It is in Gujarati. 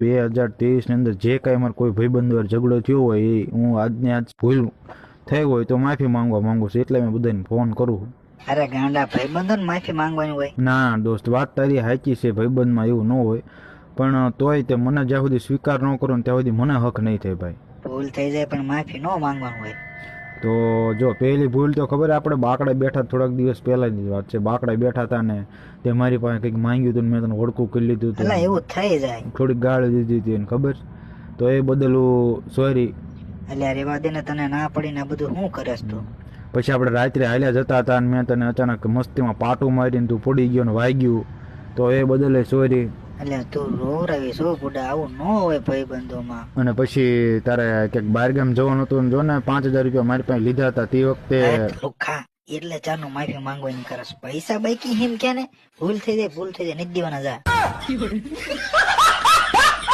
2023 ની અંદર જે કાંઈ મારે કોઈ ભાઈબંધ વાર ઝઘડો થયો હોય એ હું આજને આજ ભૂલ થઈ હોય તો માફી માંગવા માંગુ છું, એટલે મેં બધાને ફોન કરું. અરે ગાંડા, ભાઈબંધો ને માફી માંગવાની હોય? ના દોસ્ત, વાત તારી સાચી છે, ભાઈબંધમાં એવું ન હોય, પણ તોય તે મને જ્યાં સુધી સ્વીકાર ન કરો ને ત્યાં સુધી મને હક નહીં થાય ભાઈ. ભૂલ થઈ જાય પણ માફી ન માંગવાનું હોય. તો જો પહેલી ભૂલ તો ખબર, આપણે બાકડે બેઠા થોડાક દિવસ પહેલાની વાત છે. બાકડે બેઠા હતા ને તે મારી પાસે કંઈક માંગ્યું હતું, મેં તને ઓળખું કરી લીધું હતું, એટલે એવું થઈ જાય. થોડીક ગાળ દીધી હતી એને ખબર, તો એ બદલ સોરી. એટલે રેવા દે ને, તને ના પડીને આ બધું શું કરેસ તું? પછી આપણે રાત્રે હાલ્યા જતા હતા અને મેં તને અચાનક મસ્તીમાં પાટું મારીને તું પડી ગયો ને વાગ્યું, તો એ બદલે સોરી. એટલે તું રોવરાવી શું બુડા, આવું ન હોય ભાઈબંધોમાં. અને પછી તારે ક્યાંક બહારગામ જવાનું હતું ને જો ને 5000 રૂપિયા મારી પાસે લીધા હતા તે વખતે. લુખા, એટલે ચાનું માફી માંગવાની કરસ? પૈસા બાકી હિમ કે ને, ભૂલ થઈ જાય, ભૂલ થઈ જાય, નથી દેવાના જા.